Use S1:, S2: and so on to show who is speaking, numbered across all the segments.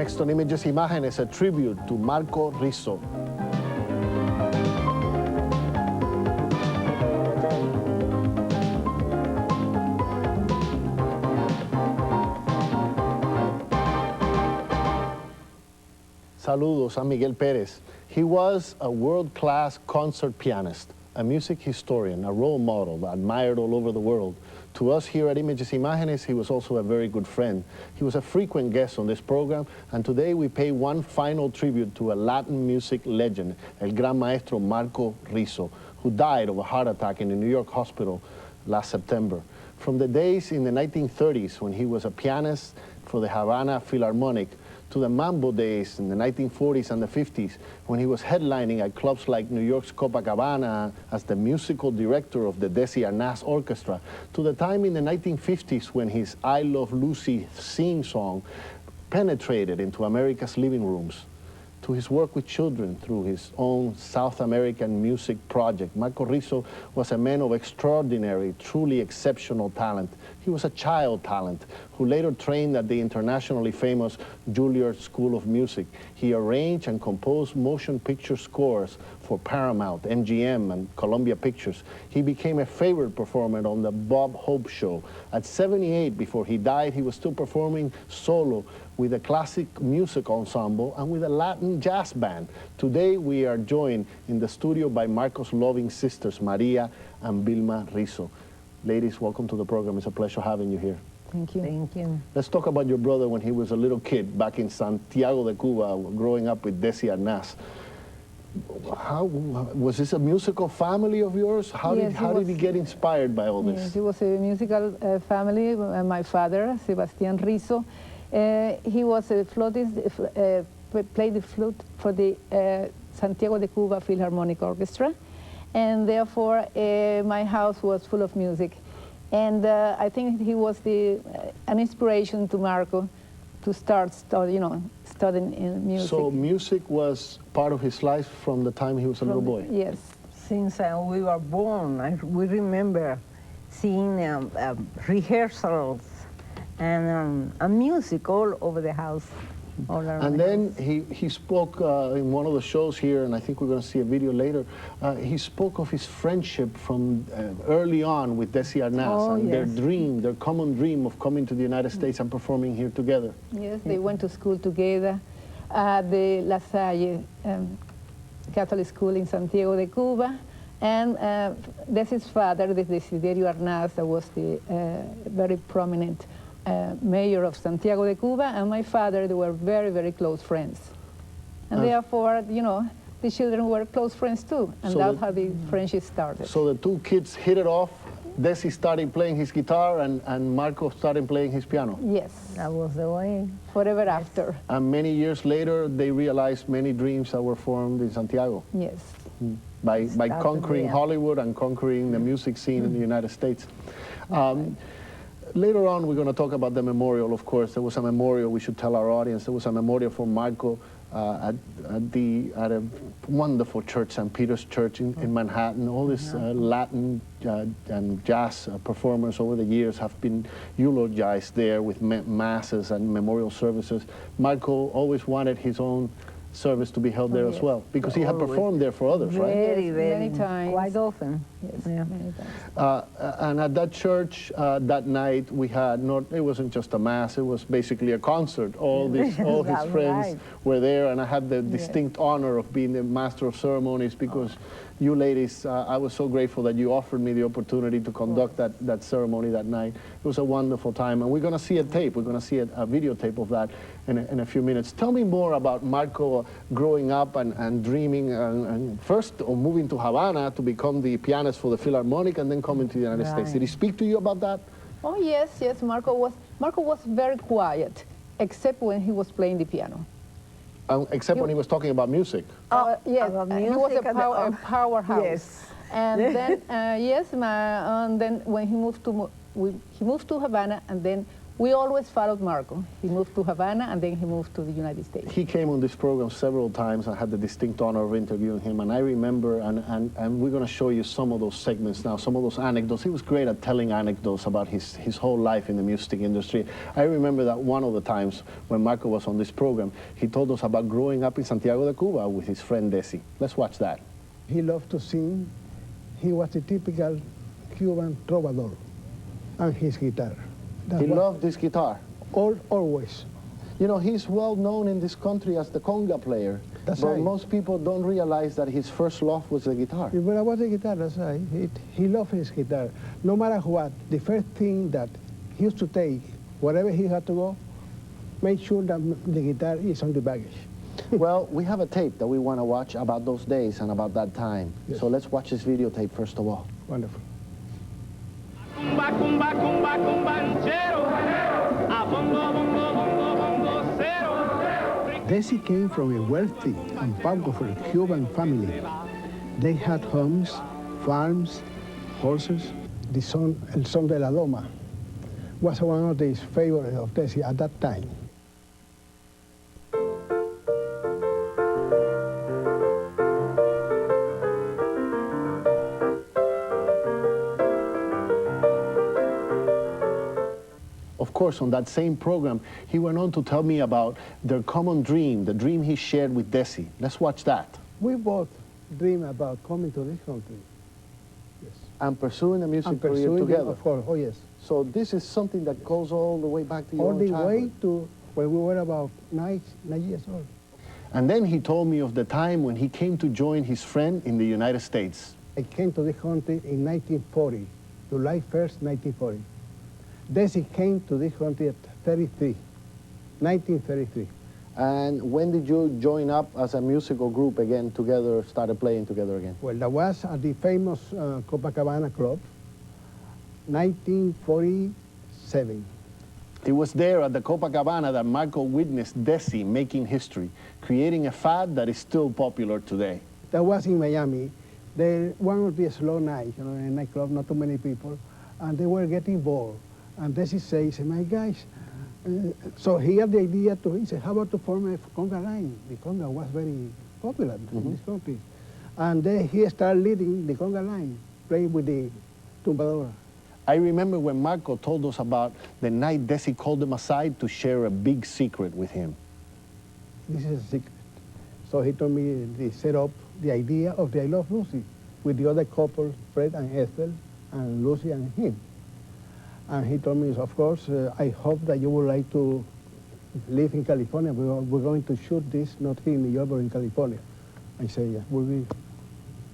S1: Next on Images, Imágenes, a tribute to Marco Rizo. Saludos, I'm Miguel Perez. He was a world-class concert pianist, a music historian, a role model admired all over the world. To us here at Images Imágenes, he was also a very good friend. He was a frequent guest on this program, and today we pay one final tribute to a Latin music legend, el gran maestro Marco Rizo, who died of a heart attack in a New York hospital last September. From the days in the 1930s when he was a pianist for the Havana Philharmonic, to the mambo days in the 1940s and the 50s when he was headlining at clubs like New York's Copacabana as the musical director of the Desi Arnaz Orchestra, to the time in the 1950s when his I Love Lucy sing-song penetrated into America's living rooms, to his work with children through his own South American music project. Marco Rizo was a man of extraordinary, truly exceptional talent. He was a child talent who later trained at the internationally famous Juilliard School of Music. He arranged and composed motion picture scores for Paramount, MGM, and Columbia Pictures. He became a favorite performer on the Bob Hope Show. At 78, before he died, he was still performing solo with a classic music ensemble and with a Latin jazz band. Today, we are joined in the studio by Marco's loving sisters, Maria and Vilma Rizo. Ladies, welcome to the program. It's a pleasure having you here.
S2: Thank you. Thank you.
S1: Let's talk about your brother when he was a little kid back in Santiago de Cuba, growing up with Desi Arnaz. How, was this a musical family of yours? How did he get inspired by all this?
S2: Yes, it was a musical family. My father, Sebastián Rizo, he was a flautist, played the flute for the Santiago de Cuba Philharmonic Orchestra, and therefore my house was full of music. And I think he was an inspiration to Marco to start studying in music.
S1: So music was part of his life from the time he was a little boy?
S2: Yes.
S3: Since we were born, we remember seeing rehearsals and music all over the house.
S1: And then he spoke in one of the shows here, and I think we're going to see a video later, he spoke of his friendship from early on with Desi Arnaz and their dream, their common dream of coming to the United States and performing here together.
S2: Yes, they went to school together at the La Salle Catholic School in Santiago de Cuba, and Desi's father, Desiderio Arnaz, was the very prominent mayor of Santiago de Cuba, and my father, they were very, very close friends. And therefore, the children were close friends too, and so that's how the friendship started.
S1: So the two kids hit it off. Desi started playing his guitar, and Marco started playing his piano.
S2: Yes.
S3: That was the way.
S2: Forever after.
S1: And many years later, they realized many dreams that were formed in Santiago.
S2: Yes.
S1: By conquering Hollywood and conquering the music scene in the United States. Later on, we're going to talk about the memorial, of course. There was a memorial, we should tell our audience, there was a memorial for Marco at a wonderful church, St. Peter's Church in Manhattan. All these Latin and jazz performers over the years have been eulogized there with masses and memorial services. Marco always wanted his own service to be held there as well, because he had performed there for others, right?
S3: Very,
S2: many times.
S3: Quite often.
S2: Yes, many times.
S1: And at that church that night, we had it wasn't just a mass, it was basically a concert. All his friends were there, and I had the distinct honor of being the master of ceremonies, because you ladies, I was so grateful that you offered me the opportunity to conduct that ceremony that night. It was a wonderful time, and we're going to see a tape. We're going to see a videotape of that in a few minutes. Tell me more about Marco growing up and dreaming, and first moving to Havana to become the pianist for the Philharmonic, and then coming to the United States. Did he speak to you about that?
S2: Oh yes, yes. Marco was very quiet, except when he was playing the piano.
S1: Except when he was talking about music.
S2: Yes, he was a powerhouse.
S3: Yes.
S2: And then, and then when he moved to Havana, and then We always followed Marco. He moved to Havana, and then he moved to the United States.
S1: He came on this program several times. I had the distinct honor of interviewing him, and I remember, and we're going to show you some of those segments now, some of those anecdotes. He was great at telling anecdotes about his whole life in the music industry. I remember that one of the times when Marco was on this program, he told us about growing up in Santiago de Cuba with his friend Desi. Let's watch that.
S4: He loved to sing. He was a typical Cuban trovador, and his guitar.
S1: He loved his guitar.
S4: Always.
S1: You know, he's well known in this country as the conga player.
S4: That's
S1: but
S4: right.
S1: most people don't realize that his first love was the guitar.
S4: But I was the guitar, that's right. He loved his guitar. No matter what, the first thing that he used to take, wherever he had to go, make sure that the guitar is on the baggage.
S1: Well, we have a tape that we want to watch about those days and about that time.
S4: Yes.
S1: So let's watch this videotape first of all.
S4: Wonderful.
S5: Cumba, cumba, cumba, cumbanchero. A bongo, bongo, bongo, bongocero.
S4: Desi came from a wealthy and powerful Cuban family. They had homes, farms, horses. The son, El Son de la Loma, was one of the favorites of Desi at that time.
S1: Of course, on that same program, he went on to tell me about their common dream, the dream he shared with Desi. Let's watch that.
S4: We both dream about coming to this country. Yes.
S1: And pursuing a music
S4: And
S1: career
S4: pursuing it,
S1: together.
S4: of course, oh yes.
S1: So this is something that goes all the way back to your
S4: All
S1: own
S4: the
S1: childhood.
S4: way to when we were about 9 years old.
S1: And then he told me of the time when he came to join his friend in the United States.
S4: I came to this country in 1940, July 1st, 1940. Desi came to this country at 1933.
S1: And when did you join up as a musical group again together, started playing together again?
S4: Well, that was at the famous Copacabana Club, 1947.
S1: It was there at the Copacabana that Marco witnessed Desi making history, creating a fad that is still popular today.
S4: That was in Miami. One of the slow nights, you know, in a nightclub, not too many people, and they were getting bored. And Desi says, my guys, so he had the idea to, he said, how about to form a conga line? The conga was very popular in this country. And then he started leading the conga line, playing with the tumbadora.
S1: I remember when Marco told us about the night Desi called him aside to share a big secret with him.
S4: This is a secret. So he told me they set up the idea of the I Love Lucy with the other couple, Fred and Ethel, and Lucy and him. And he told me, of course, I hope that you would like to live in California. We're going to shoot this not here in New York, but in California. I say, yeah, we'll be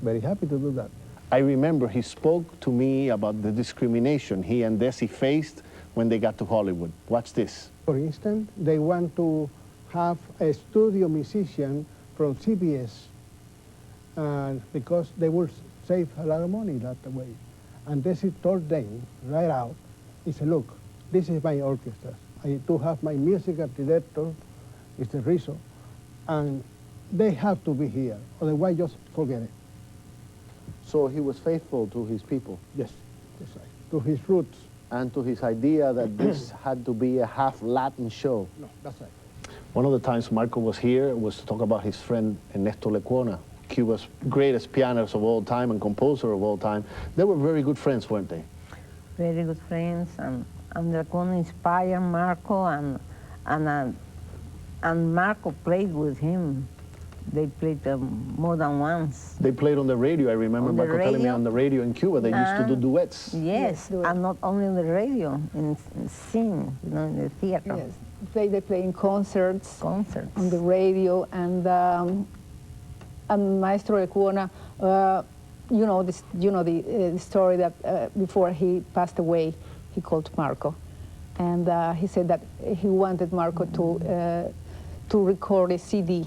S4: very happy to do that.
S1: I remember he spoke to me about the discrimination he and Desi faced when they got to Hollywood. Watch this.
S4: For instance, they want to have a studio musician from CBS because they will save a lot of money that way. And Desi told them right out, he said, look, this is my orchestra. I do have my musical director, Mr. Rizo, and they have to be here, otherwise just forget it.
S1: So he was faithful to his people.
S4: Yes, that's right. To his roots.
S1: And to his idea that this had to be a half Latin show.
S4: No, that's right.
S1: One of the times Marco was here was to talk about his friend Ernesto Lecuona, Cuba's greatest pianist of all time and composer of all time. They were very good friends, weren't they?
S3: Very good friends, and Lecuona inspired Marco, and Marco played with him. They played more than once.
S1: They played on the radio. I remember
S3: On the
S1: Marco telling me
S3: radio?
S1: on the radio in Cuba they used to do duets.
S3: Yes,
S2: Yes,
S3: and not only on the radio, in sing, you know, in the theater.
S2: Yes, they play in concerts,
S3: Concerts.
S2: on the radio, and Maestro Lecuona, you know the story that before he passed away, he called Marco, and he said that he wanted Marco to record a CD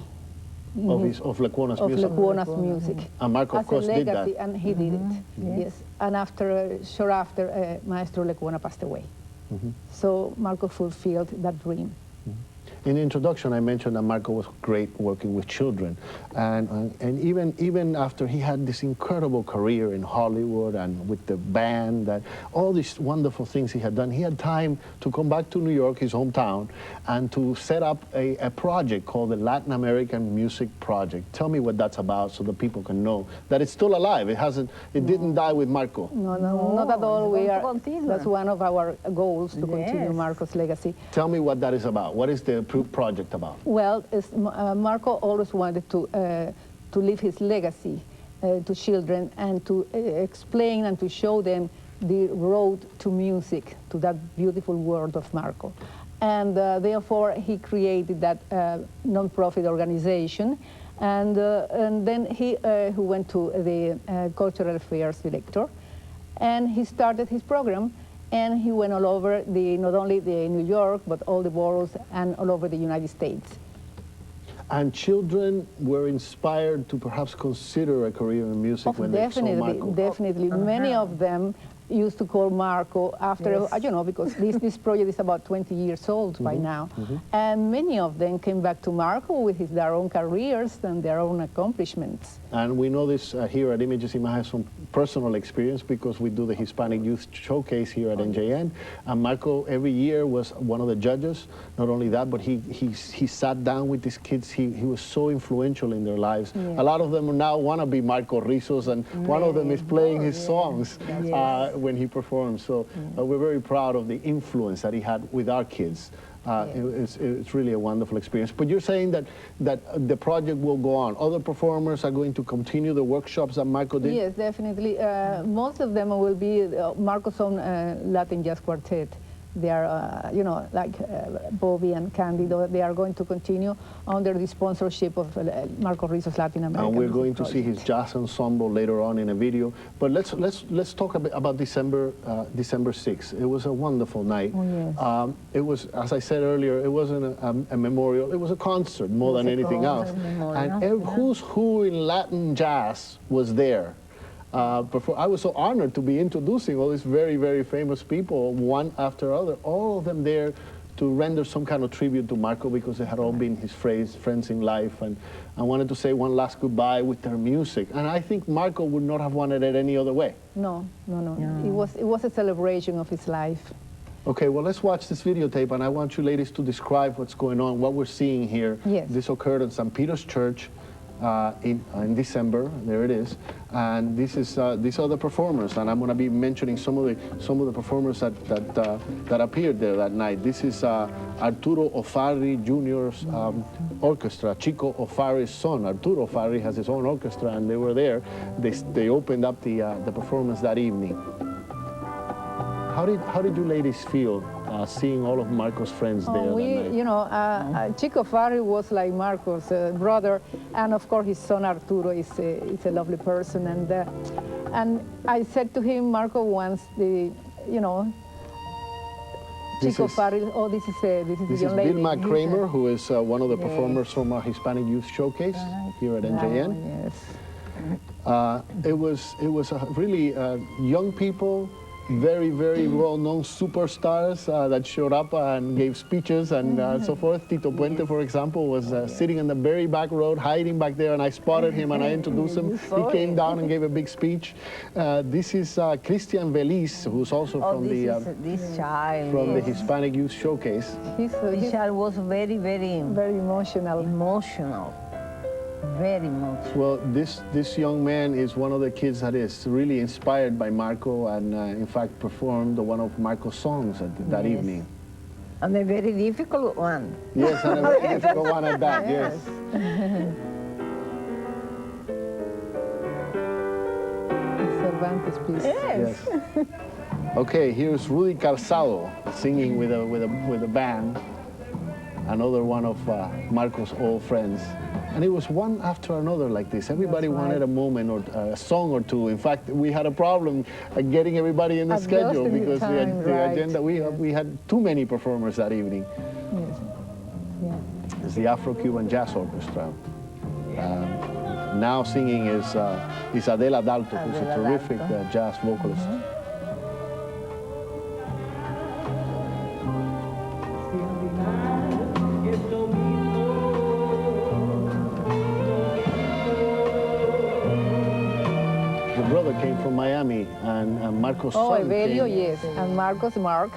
S1: Of Lecuona's
S2: of
S1: music.
S2: Lecuona's music.
S1: And Marco,
S2: As
S1: of course,
S2: a
S1: did that.
S2: legacy, and he did it. Yes. And after, sure after, Maestro Lecuona passed away. So Marco fulfilled that dream.
S1: In the introduction, I mentioned that Marco was great working with children. And even after he had this incredible career in Hollywood and with the band, that all these wonderful things he had done, he had time to come back to New York, his hometown, and to set up a project called the Latin American Music Project. Tell me what that's about so that people can know that it's still alive. It didn't die with Marco.
S2: No, not at all. That's one of our goals, to continue Marco's legacy.
S1: Tell me what that is about. What is the project about?
S2: Well, Marco always wanted to leave his legacy to children and to explain and to show them the road to music, to that beautiful world of Marco. And therefore, he created that non-profit organization. And then he went to the Cultural Affairs Director, and he started his program, and he went all over, not only New York, but all the boroughs and all over the United States. And
S1: children were inspired to perhaps consider a career in music when they saw Marco?
S2: Definitely. Many of them used to call Marco after, you know, because this project is about 20 years old by now. And many of them came back to Marco with their own careers and their own accomplishments.
S1: And we know this here at Images Imágenes from personal experience because we do the Hispanic Youth Showcase here at NJN. And Marco every year was one of the judges. Not only that, but he sat down with these kids. He was so influential in their lives. A lot of them now want to be Marco Rizos, and one of them is playing his songs when he performs. So we're very proud of the influence that he had with our kids. It's really a wonderful experience. But you're saying that the project will go on. Other performers are going to continue the workshops that Marco did?
S2: Yes, definitely. Most of them will be Marco's own Latin Jazz Quartet. They are, you know, like Bobby and Candido. They are going to continue under the sponsorship of Marco Rizzo's Latin American.
S1: And we're going to see his jazz ensemble later on in a video. But let's talk a bit about December 6th. It was a wonderful night.
S2: Oh, yes.
S1: It was, as I said earlier, it wasn't a memorial. It was a concert more than anything else. And who's who in Latin jazz was there. I was so honored to be introducing all these very, very famous people, one after other, all of them there to render some kind of tribute to Marco because they had all been his friends in life, and I wanted to say one last goodbye with their music. And I think Marco would not have wanted it any other way.
S2: No. It was a celebration of his life.
S1: Okay, well, let's watch this videotape, and I want you ladies to describe what's going on, what we're seeing here.
S2: Yes.
S1: This occurred at St. Peter's Church in December. There it is, and these are the performers, and I'm going to be mentioning some of the performers that appeared there that night. This is Arturo Ofari Jr.'s orchestra. Chico Ofari's son, Arturo Ofari, has his own orchestra, and they were there. They opened up the performance that evening. How did you ladies feel seeing all of Marco's friends there that night?
S2: You know, Chico Ofari was like Marco's brother, and of course his son Arturo is a lovely person. And I said to him, Marco wants Chico Ofari. Oh, this is the young lady.
S1: Vilma Kramer, who is one of the performers from our Hispanic Youth Showcase here at NJN. It was really young people. Very, very well-known superstars that showed up and gave speeches and so forth. Tito Puente, for example, was sitting in the very back row, hiding back there, and I spotted him and I introduced him. He came down and gave a big speech. This is Christian Veliz, who's also from the Hispanic Youth Showcase.
S3: This child was very emotional. Very much.
S1: Well, this young man is one of the kids that is really inspired by Marco and in fact performed one of Marco's songs that evening.
S3: And a very difficult one.
S1: Yes, and a very difficult one at that, yes.
S2: Cervantes, please.
S1: Yes. Okay, here's Rudy Calzado singing with a band, another one of Marco's old friends. And it was one after another like this. Everybody wanted a moment or a song or two. In fact, we had a problem getting everybody in the schedule because the agenda, we had too many performers that evening. It's the Afro-Cuban Jazz Orchestra. Now singing is ADELA DALTO, who's a terrific jazz vocalist.
S5: Get
S1: brother came from Miami, and Marco's
S2: Oh,
S1: son
S2: Evelio,
S1: came.
S2: yes. And Mark Rizo
S1: Mark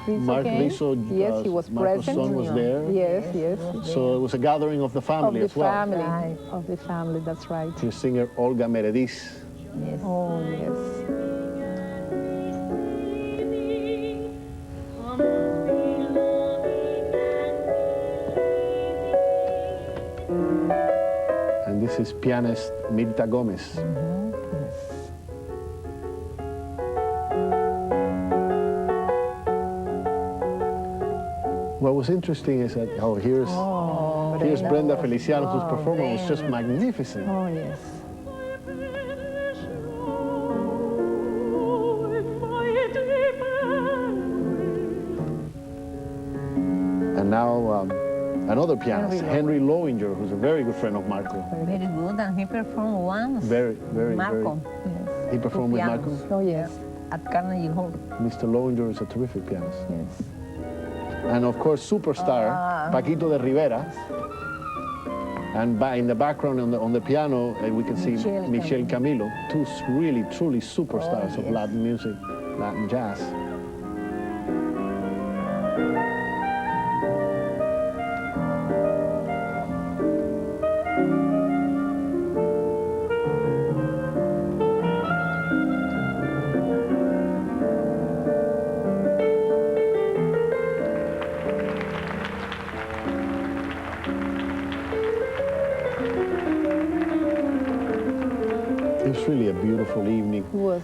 S2: came.
S1: Rizo,
S2: Yes, he was
S1: Marco's
S2: present.
S1: son was there.
S2: Yes, yes.
S1: So it was a gathering of the family
S2: Of
S1: as
S2: the
S1: well.
S2: family,
S3: Right.
S2: of the family, that's right.
S1: The singer Olga MEREDIZ.
S3: Yes.
S2: Oh, yes.
S1: And this is pianist Mirta Gomez. What was interesting is that, here's Brenda Feliciano, whose performance was just magnificent.
S2: Oh, yes.
S1: And now another pianist, Henry Lowinger, who's a very good friend of Marco.
S3: Very good, and he performed once.
S1: Very, very,
S3: Marco.
S1: very. He performed with Marco.
S2: Oh, yes.
S3: At Carnegie Hall.
S1: Mr. Lowinger is a terrific pianist.
S2: Yes.
S1: And of course, superstar, Paquito de Rivera. And in the background on the piano, we can see Michel Camillo, two really, truly superstars of Latin music, Latin jazz. It was really a beautiful evening.
S2: It was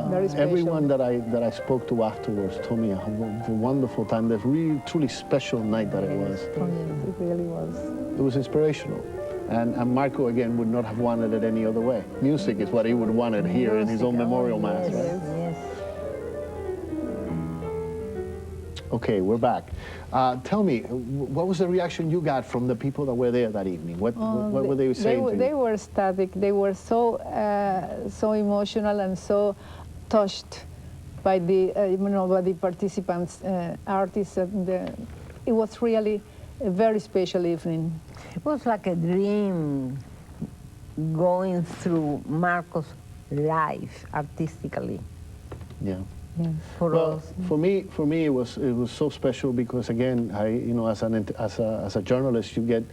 S2: very special.
S1: Everyone that I spoke to afterwards told me a wonderful time. The really, truly special night that it was.
S2: Oh, yes, it really was.
S1: It was inspirational. And Marco, again, would not have wanted it any other way. Music is what he would want it here in his own memorial mass, right?
S3: Yes.
S1: Okay, we're back. Tell me, what was the reaction you got from the people that were there that evening? What were they saying to you?
S2: They were ecstatic. They were so so emotional and so touched by the by the participants, artists. It was really a very special evening.
S3: It was like a dream going through Marco's life artistically.
S1: Yeah.
S2: Yes.
S3: For us.
S1: For me, it was so special because again, as a journalist, you get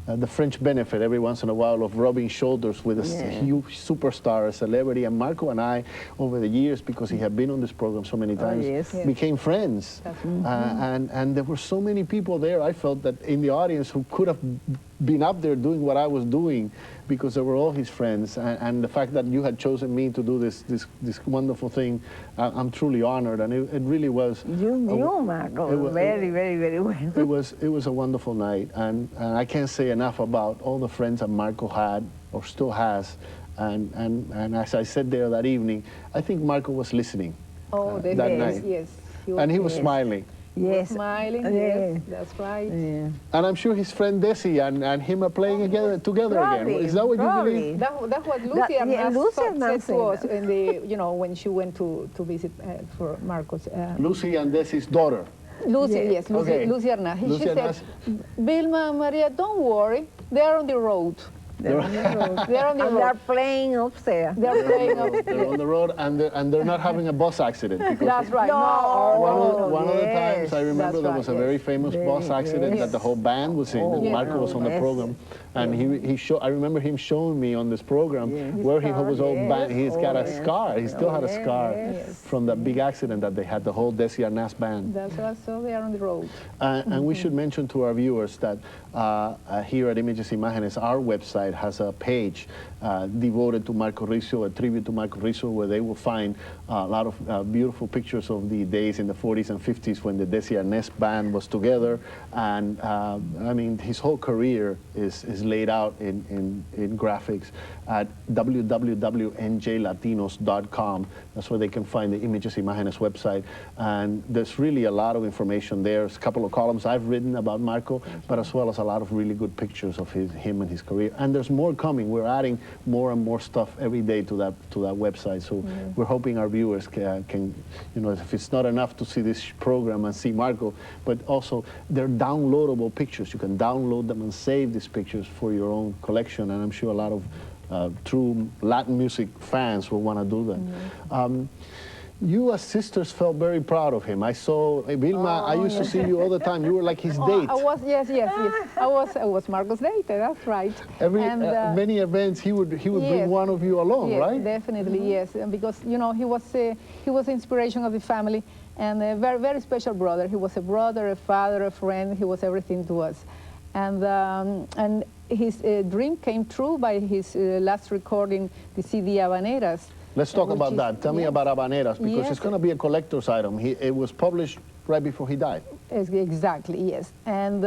S1: the French benefit every once in a while of rubbing shoulders with a huge superstar, a celebrity. And Marco and I, over the years, because he had been on this program so many times, became friends. And there were so many people there, I felt that in the audience who could have been up there doing what I was doing because they were all his friends. And the fact that you had chosen me to do this wonderful thing, I'm truly honored. And it really was.
S3: You knew Marco very, very, very well.
S1: It was a wonderful night, and I can't say enough about all the friends that Marco had or still has, and as I said there that evening, I think Marco was listening.
S2: Oh,
S1: that night.
S2: Yes.
S1: And he was smiling.
S2: Yes. Smiling. Yes, that's right.
S3: Yeah.
S1: And I'm sure his friend Desi and him are playing together again. Is that what you believe?
S2: That's what Lucy said to us in the, when she went to visit for Marcos.
S1: Lucy and Desi's daughter.
S2: Lucy, yes, Lucy,
S1: Okay.
S2: Lucy Arnaz.
S1: Lucy
S2: She said,
S1: Arnaz.
S2: Vilma and Maria, don't worry, they're on the road. They're on the road. They're on the
S3: And
S2: road.
S3: they're playing upstairs.
S2: They're playing up.
S1: They're on the road, and they're not having a bus accident. Because
S2: That's right.
S1: One of the times I remember
S2: That's
S1: there
S2: right,
S1: was a
S2: yes.
S1: very famous bus accident that the whole band was in. and Marco was on the program, and I remember him showing me on this program where he was all band. He's got a scar. He still had a scar from that big accident that they had. The whole Desi Arnaz band.
S2: That's right. So they are on the road.
S1: And we should mention to our viewers that here at Imágenes, our website has a page devoted to Marco Rizo, a tribute to Marco Rizo, where they will find a lot of beautiful pictures of the days in the 40s and 50s when the Desi Arnaz band was together. And I mean, his whole career is laid out in graphics at www.njlatinos.com. That's where they can find the Imágenes website. And there's really a lot of information there. There's a couple of columns I've written about Marco, but as well as a lot of really good pictures of him and his career. And there's more coming. We're adding more and more stuff every day to that website. So we're hoping our viewers can, if it's not enough to see this program and see Marco, but also they're downloadable pictures. You can download them and save these pictures for your own collection. And I'm sure a lot of true Latin music fans will want to do that.
S2: Mm-hmm.
S1: You as sisters felt very proud of him. I saw, Vilma, I used to see you all the time. You were like his date.
S2: I was, yes. I was Marcos' date, that's right.
S1: Many events, he would bring one of you along,
S2: yes,
S1: right?
S2: Definitely, yes. And because, you know, he was the inspiration of the family and a very, very special brother. He was a brother, a father, a friend. He was everything to us. And his dream came true by his last recording, the CD Habaneras.
S1: Let's talk about that. Tell me about Habaneras, because it's going to be a collector's item. It was published right before he died.
S2: Exactly, yes. And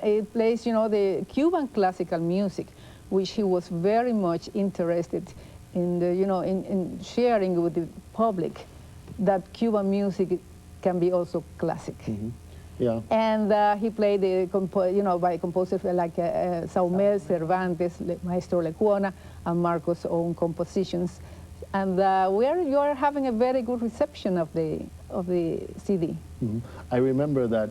S2: it plays, you know, the Cuban classical music, which he was very much interested in, you know, in sharing with the public that Cuban music can be also classic.
S1: Mm-hmm. Yeah.
S2: And he played, you know, by composers like Saumel, Cervantes, Maestro Lecuona, and Marcos' own compositions. And you are having a very good reception of the CD.
S1: Mm-hmm. I remember that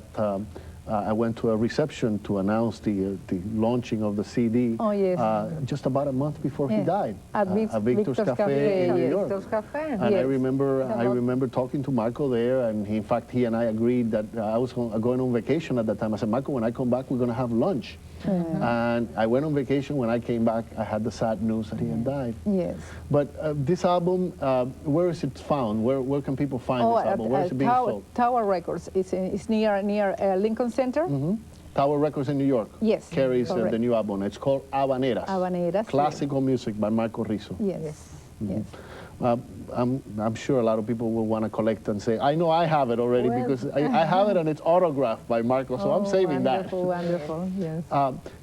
S1: I went to a reception to announce the launching of the CD.
S2: Oh, yes.
S1: Just about a month before he died.
S2: At
S1: Victor's Cafe in New York.
S3: Victor's Cafe.
S1: And I remember talking to Marco there, and in fact he and I agreed that I was going on vacation at that time. I said, Marco, when I come back, we're going to have lunch. Mm-hmm. And I went on vacation. When I came back, I had the sad news that he had died.
S2: Yes.
S1: But this album, where is it found? Where can people find this album? Where is it being sold?
S2: Tower Records. It's near Lincoln Center.
S1: Mm-hmm. Tower Records in New York.
S2: Yes.
S1: Carries the new album. It's called Habaneras.
S2: Habaneras.
S1: Classical music by Marco Rizo.
S2: Yes.
S1: Mm-hmm.
S2: Yes.
S1: I'm sure a lot of people will want to collect and say, I know I have it already because I have it and it's autographed by Marco, so I'm saving that.
S2: Wonderful, yes.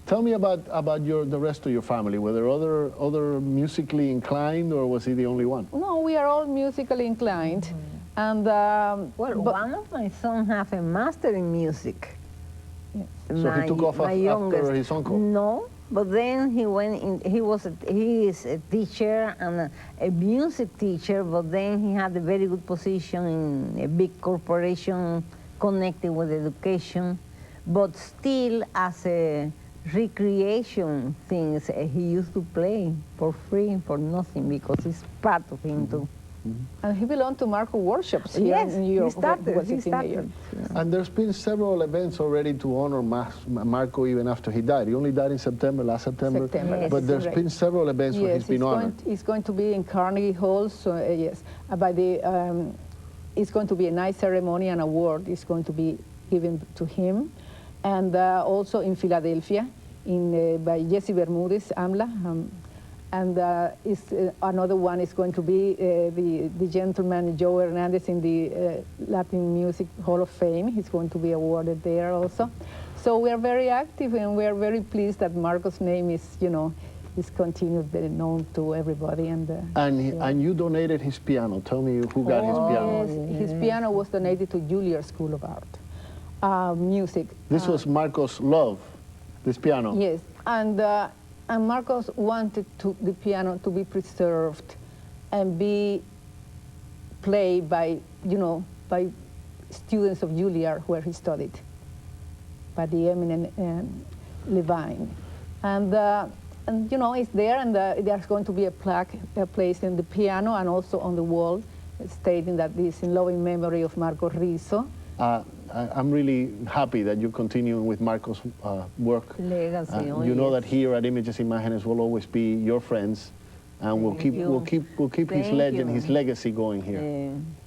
S1: Tell me about the rest of your family. Were there other musically inclined, or was he the only one?
S2: No, we are all musically inclined. And
S3: one of my sons have a master in music.
S2: Yes.
S1: So he took off after his uncle?
S3: No. But then he went in, he is a teacher and a music teacher, but then he had a very good position in a big corporation connected with education. But still, as a recreation things, he used to play for free, for nothing, because it's part of him too.
S1: Mm-hmm.
S2: And he belonged to Marco workshops here in New York.
S3: He started.
S1: And there's been several events already to honor Marco even after he died. He only died in September, last September.
S2: Yes,
S1: but there's been several events where he's been honored.
S2: He's going to be in Carnegie Hall, so yes. It's going to be a nice ceremony, and award is going to be given to him. And also in Philadelphia, by Jesse Bermudez, AMLA. And another one is going to be the gentleman Joe Hernandez in the Latin Music Hall of Fame. He's going to be awarded there also. So we are very active, and we are very pleased that Marco's name is, you know, is continued known to everybody. And
S1: you donated his piano. Tell me who got his piano.
S2: Yes, his piano was donated to Juilliard School of Art, music.
S1: This was Marco's love, this piano.
S2: Yes, and Marcos wanted the piano to be preserved and be played by, you know, by students of Juilliard where he studied, by the eminent Levine. And you know, it's there, and there's going to be a plaque placed in the piano and also on the wall stating that this is in loving memory of Marco Rizo.
S1: I'm really happy that you're continuing with Marco's work.
S3: Legacy.
S1: You know that here at Images Imágenes will always be your friends, and we'll keep his legend, his legacy going here.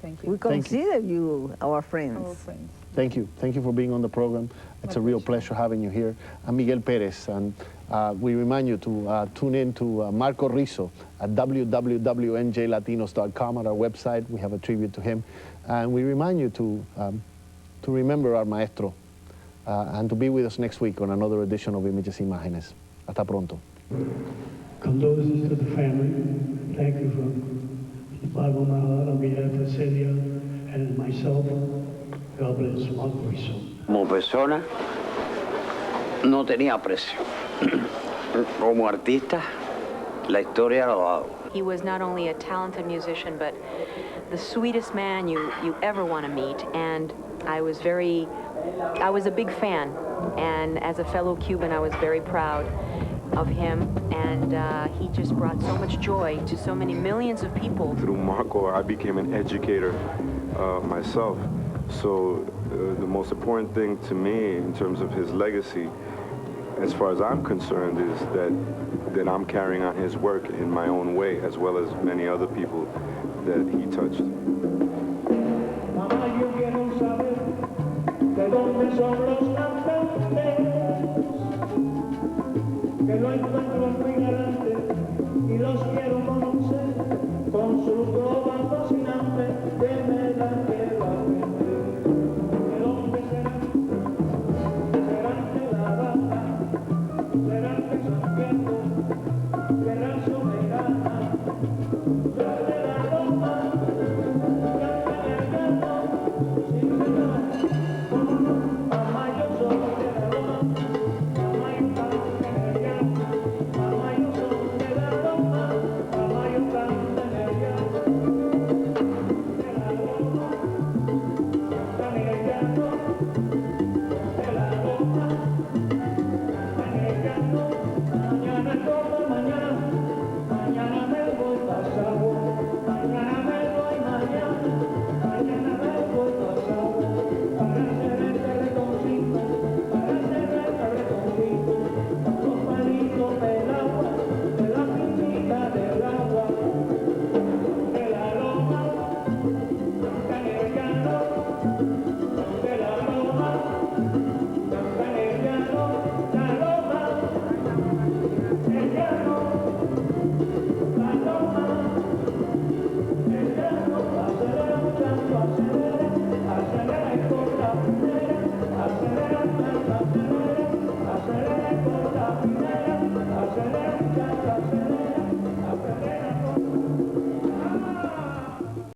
S2: Thank you.
S3: We consider you our friends.
S2: Our friends.
S1: Thank you. Thank you for being on the program. It's a real pleasure having you here. I'm Miguel Perez, and we remind you to tune in to Marco Rizo at www.njlatinos.com at our website. We have a tribute to him. And we remind you to remember our maestro and to be with us next week on another edition of Images Imágenes. Hasta pronto.
S6: Condolences to the family. Thank you from the bottom of my heart on behalf of Celia and myself. God bless Marco Rizo.
S7: Como persona, no tenía precio. Como artista, la historia lo ha dado.
S8: He was not only a talented musician, but the sweetest man you ever want to meet. And I was a big fan. And as a fellow Cuban, I was very proud of him, and he just brought so much joy to so many millions of people.
S9: Through Marco, I became an educator myself. So the most important thing to me in terms of his legacy, as far as I'm concerned, is that I'm carrying on his work in my own way, as well as many other people that he touched.
S5: Mamá, yo quiero saber de dónde son los cantantes, que lo encuentro muy galante y los quiero conocer con su voz.